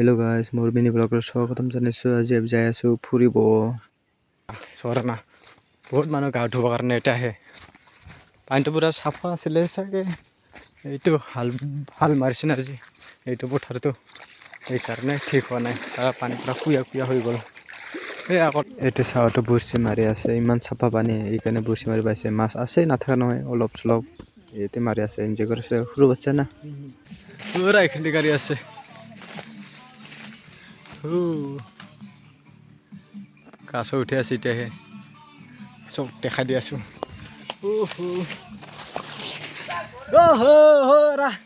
Hello guys मोर mini blogger स्वागतम जनाइছো আজি যাই আছো ফুৰিব চৰনা বহুত মানুহ গা ধুব কাৰণে এটা আহে পানীটো পুৰা চাফা আছিলে চাগে এইটো হাল মাৰিছে না আজি এইটো পথাৰটো এইকাৰণে ঠিক হোৱা নাই তাৰ পানী পুৰা কুয়া কুয়া হৈ গ'ল এই আগত এতে চাওটো বুৰছি মাৰি আছে ইমান চাফা পানী এইকাৰণে বুৰছি মাৰি পাইছে মাছ আছে নাথাকা নহয় অলপ চলপ এতে মাৰি আছে এনজয় কৰিছে সৰু বাচ্চা না পুৰা এখানে গাড়ী আছে কাছ উঠি আছে এতিয়াহে চব দেখাই দি আছো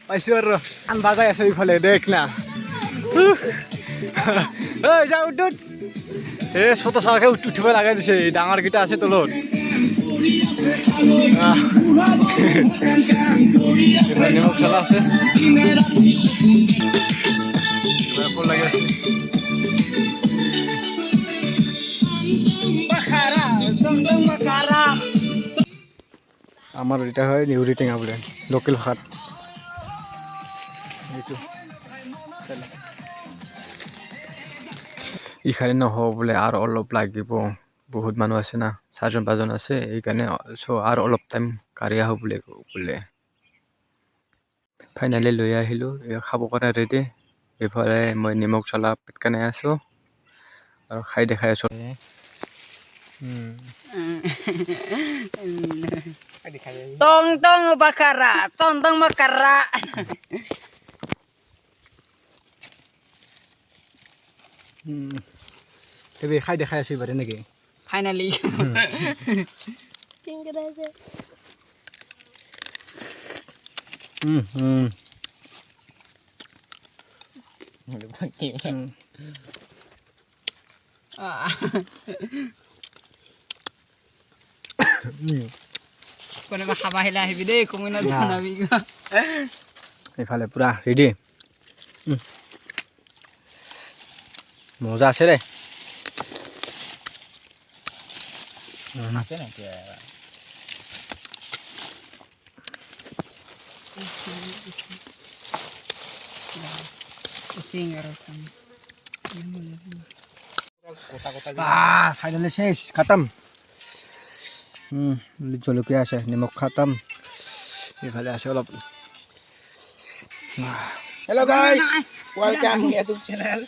পাইছো আৰু আন বাজাই আছে এইফালে দেখ না যা উঠ এই ছোট চাকে উঠিব লাগাই দিছে ডাঙৰকেইটা আছে তলত নিমখ চলা আছে লাগে আমাৰ এটা হয় নিউৰি টেঙা বলে লোকেল ভাত এইটো ইখানে নহ'ব বোলে আৰু অলপ লাগিব বহুত মানুহ আছে না 4-5জন আছে এইকাৰণে আৰু অলপ টাইম কাঢ়ি আহো বোলে ফাইনেলি লৈ আহিলোঁ খাব কাৰণে ৰেডি এইফালে মই নিমখ জ্বলা পিটকানে আছোঁ আৰু খাই দেখাই আছোঁ Tong bakara, tong bakara. Tapi খাই দেখাই আছোঁ এবাৰে নেকি Finally. Kau nak makan apa lah video? Kau nak jangan video. এইফালে পুৰা ৰেডি মজা আছে ৰে আছে নেকি ফাইনালি শেষ খতম জলকীয়া আছে নিমখ খতম এইফালে আছে অলপ Hello guys, welcome to YouTube channel.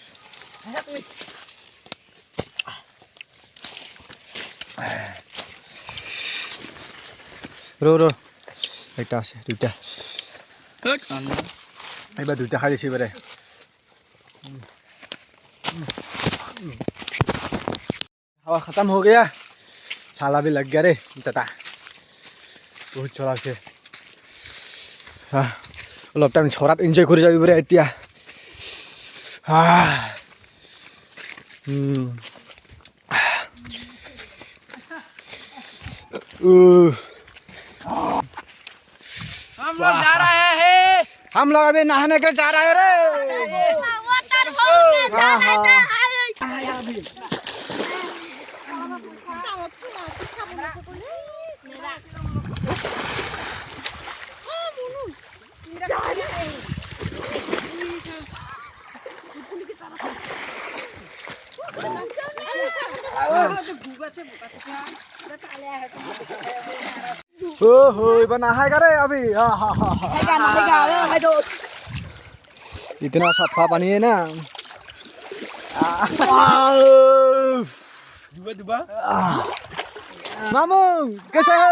ro এটা আছে দুইটা এইবাৰ দুইটা খাই দিছি বাৰে हवा खत्म हो गया छाला भी लग गया रे जता बहुत चला से অলপ টাইম ছৰাত এনজয় কৰি যাবি বাৰে এতিয়া हम लोग जा रहे हैं हम लोग अभी नहाने के जा रहे हैं रे वाटरफॉल में जा रहे हैं बना है करे अभी इतना सफा पानी है ना दुबा मामू कैसे हो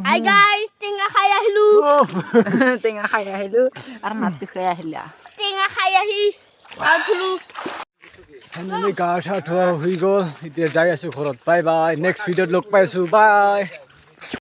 Hi guys, tinggal kaya hilu. Tengah kaya hilu, karena tu kaya hilu. Tinggal kaya hi. Aduh. Finally, gata thua hui gol. Itia jai asu khorot. Bye bye. Next video log paisu. Bye.